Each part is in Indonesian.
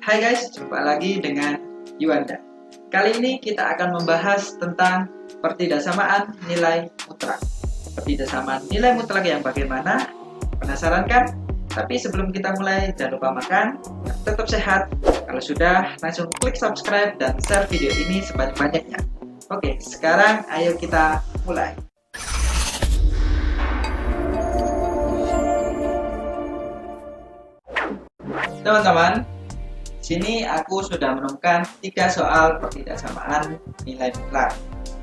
Hai guys, jumpa lagi dengan Yuanda. Kali ini kita akan membahas tentang pertidaksamaan nilai mutlak. Pertidaksamaan nilai mutlak yang bagaimana? Penasaran kan? Tapi sebelum kita mulai, jangan lupa makan, tetap sehat. Kalau sudah, langsung klik subscribe dan share video ini sebanyak-banyaknya. Oke, sekarang ayo kita mulai. Teman-teman, sini aku sudah menemukan 3 soal pertidaksamaan nilai mutlak.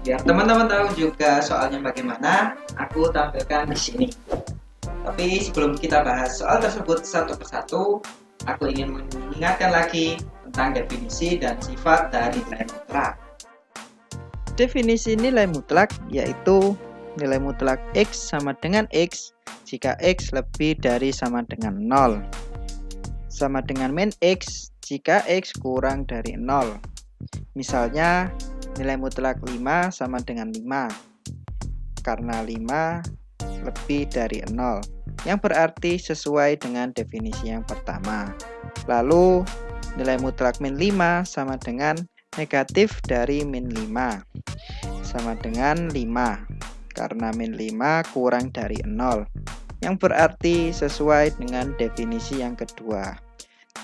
Biar teman-teman tahu juga soalnya bagaimana, aku tampilkan di sini. Tapi sebelum kita bahas soal tersebut satu persatu, aku ingin mengingatkan lagi tentang definisi dan sifat dari nilai mutlak. Definisi nilai mutlak yaitu nilai mutlak X sama dengan X jika X lebih dari sama dengan 0. Sama dengan min X jika X kurang dari 0. Misalnya nilai mutlak 5 sama dengan 5 karena 5 lebih dari 0, yang berarti sesuai dengan definisi yang pertama. Lalu nilai mutlak min 5 sama dengan negatif dari min 5 sama dengan 5 karena min 5 kurang dari 0, yang berarti sesuai dengan definisi yang kedua.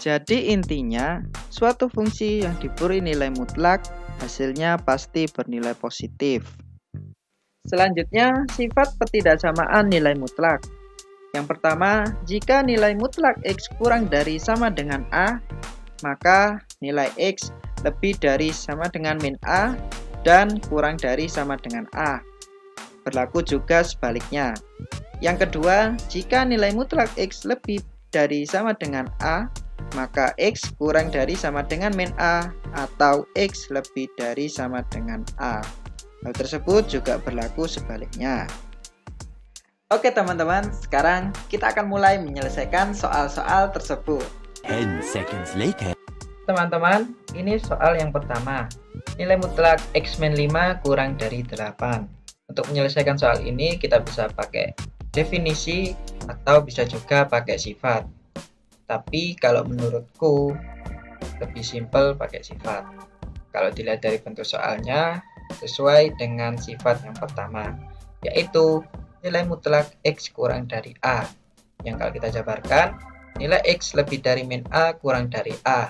Jadi intinya, suatu fungsi yang diberi nilai mutlak hasilnya pasti bernilai positif. Selanjutnya, sifat pertidaksamaan nilai mutlak. Yang pertama, jika nilai mutlak X kurang dari sama dengan A, maka nilai X lebih dari sama dengan min A dan kurang dari sama dengan A. Berlaku juga sebaliknya. Yang kedua, jika nilai mutlak X lebih dari sama dengan A, maka X kurang dari sama dengan min A atau X lebih dari sama dengan A. Hal tersebut juga berlaku sebaliknya. Oke teman-teman, sekarang kita akan mulai menyelesaikan soal-soal tersebut. 10 seconds later. Teman-teman, ini soal yang pertama. Nilai mutlak X min 5 kurang dari 8. Untuk menyelesaikan soal ini kita bisa pakai definisi atau bisa juga pakai sifat. Tapi kalau menurutku lebih simpel pakai sifat. Kalau dilihat dari bentuk soalnya sesuai dengan sifat yang pertama, yaitu nilai mutlak X kurang dari A. Yang kalau kita jabarkan, nilai X lebih dari min A kurang dari A.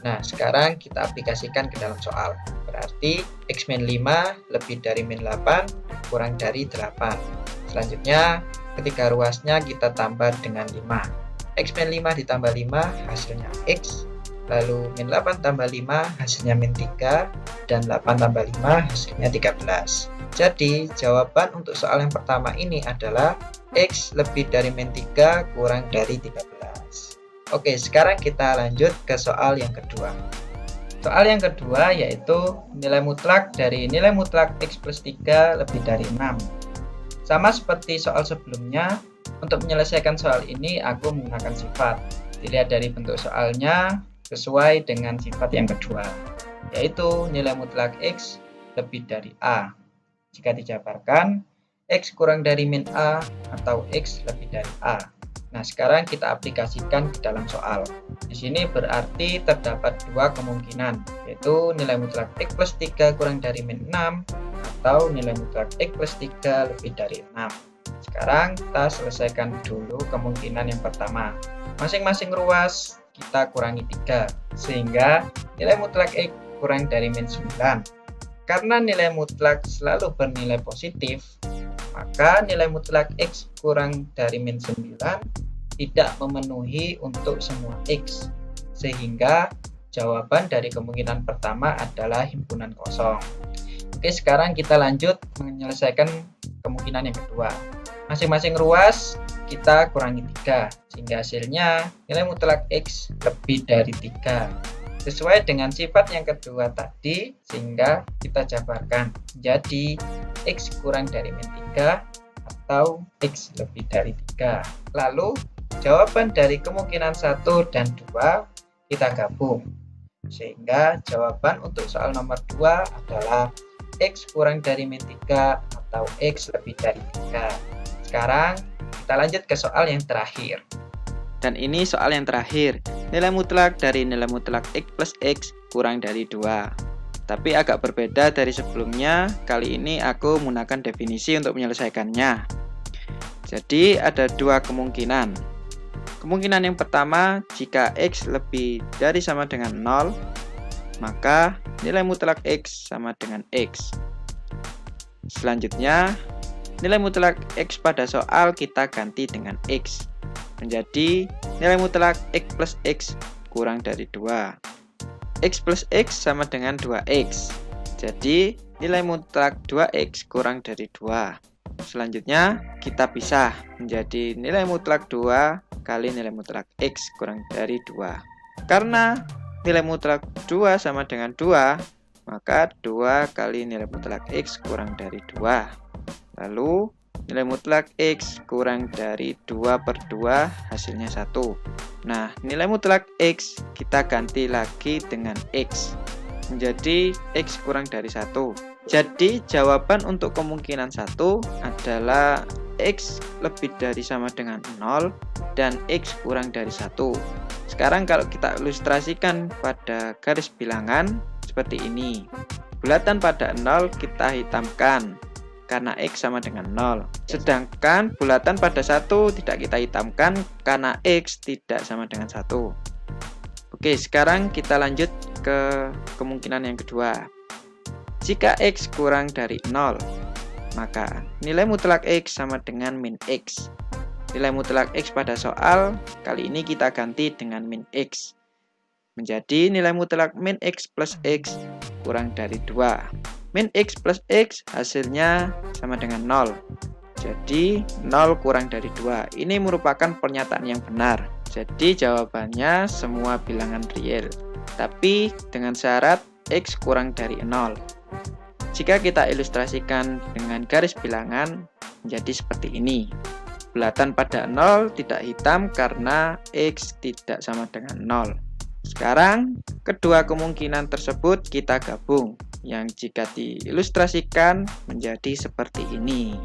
Nah, sekarang kita aplikasikan ke dalam soal. Berarti X min 5 lebih dari min 8 kurang dari 8. Selanjutnya, ketika ruasnya kita tambah dengan 5. X min 5 ditambah 5 hasilnya X, lalu min 8 tambah 5 hasilnya min 3, dan 8 tambah 5 hasilnya 13. Jadi jawaban untuk soal yang pertama ini adalah X lebih dari min 3 kurang dari 13. Oke, sekarang kita lanjut ke soal yang kedua. Soal yang kedua yaitu nilai mutlak dari nilai mutlak X plus 3 lebih dari 6. Sama seperti soal sebelumnya, untuk menyelesaikan soal ini aku menggunakan sifat. Dilihat dari bentuk soalnya sesuai dengan sifat yang kedua, yaitu nilai mutlak X lebih dari A. Jika dijabarkan, X kurang dari min A atau X lebih dari A. Nah, sekarang kita aplikasikan ke dalam soal. Di sini berarti terdapat dua kemungkinan, yaitu nilai mutlak X plus 3 kurang dari min 6 atau nilai mutlak X plus 3 lebih dari 6. Sekarang kita selesaikan dulu kemungkinan yang pertama. Masing-masing ruas kita kurangi 3, sehingga nilai mutlak X kurang dari min 9. Karena nilai mutlak selalu bernilai positif, maka nilai mutlak X kurang dari min 9 tidak memenuhi untuk semua X, sehingga jawaban dari kemungkinan pertama adalah himpunan kosong. Oke, sekarang kita lanjut menyelesaikan kemungkinan yang kedua. Masing-masing ruas kita kurangi 3, sehingga hasilnya nilai mutlak X lebih dari 3. Sesuai dengan sifat yang kedua tadi, sehingga kita jabarkan. Jadi, X kurang dari min 3 atau X lebih dari 3. Lalu, jawaban dari kemungkinan 1 dan 2 kita gabung. Sehingga jawaban untuk soal nomor 2 adalah X kurang dari min 3 atau X lebih dari 3. Sekarang kita lanjut ke soal yang terakhir. Dan ini soal yang terakhir, nilai mutlak dari nilai mutlak X plus X kurang dari 2. Tapi agak berbeda dari sebelumnya, kali ini aku menggunakan definisi untuk menyelesaikannya. Jadi ada dua kemungkinan. Kemungkinan yang pertama, jika X lebih dari sama dengan 0, maka nilai mutlak X sama dengan X. Selanjutnya, nilai mutlak X pada soal kita ganti dengan X. Menjadi nilai mutlak X plus X kurang dari 2. X plus X sama dengan 2X. Jadi nilai mutlak 2X kurang dari 2. Selanjutnya kita pisah menjadi nilai mutlak 2 kali nilai mutlak X kurang dari 2. Karena nilai mutlak 2 sama dengan 2, maka 2 kali nilai mutlak X kurang dari 2. Lalu nilai mutlak X kurang dari 2/2 hasilnya 1. Nah, nilai mutlak X kita ganti lagi dengan X. Menjadi X kurang dari 1. Jadi jawaban untuk kemungkinan 1 adalah X lebih dari sama dengan 0 dan X kurang dari 1. Sekarang kalau kita ilustrasikan pada garis bilangan seperti ini. Bulatan pada 0 kita hitamkan karena X sama dengan 0. Sedangkan bulatan pada 1 tidak kita hitamkan karena X tidak sama dengan 1. Oke, sekarang kita lanjut ke kemungkinan yang kedua. Jika X kurang dari 0, maka nilai mutlak X sama dengan min X. Nilai mutlak X pada soal kali ini kita ganti dengan min X. Menjadi nilai mutlak min X plus X kurang dari 2. Min X plus X hasilnya sama dengan 0. Jadi 0 kurang dari 2. Ini merupakan pernyataan yang benar. Jadi jawabannya semua bilangan real. Tapi dengan syarat X kurang dari 0. Jika kita ilustrasikan dengan garis bilangan menjadi seperti ini. Bulatan pada 0 tidak hitam karena X tidak sama dengan 0. Sekarang, kedua kemungkinan tersebut kita gabung, yang jika diilustrasikan menjadi seperti ini.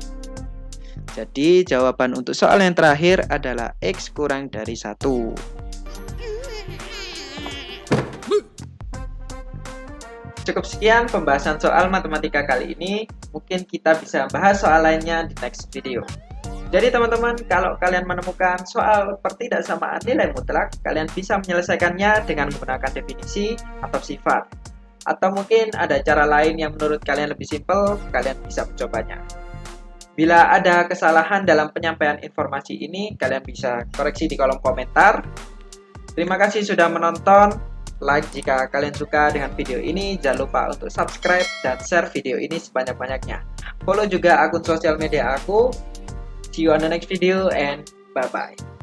Jadi, jawaban untuk soal yang terakhir adalah X kurang dari 1. Cukup sekian pembahasan soal matematika kali ini. Mungkin kita bisa bahas soal lainnya di next video. Jadi teman-teman, kalau kalian menemukan soal pertidaksamaan nilai mutlak, kalian bisa menyelesaikannya dengan menggunakan definisi atau sifat. Atau mungkin ada cara lain yang menurut kalian lebih simpel, kalian bisa mencobanya. Bila ada kesalahan dalam penyampaian informasi ini, kalian bisa koreksi di kolom komentar. Terima kasih sudah menonton. Like jika kalian suka dengan video ini, jangan lupa untuk subscribe dan share video ini sebanyak-banyaknya. Follow juga akun sosial media aku. See you on the next video and bye-bye.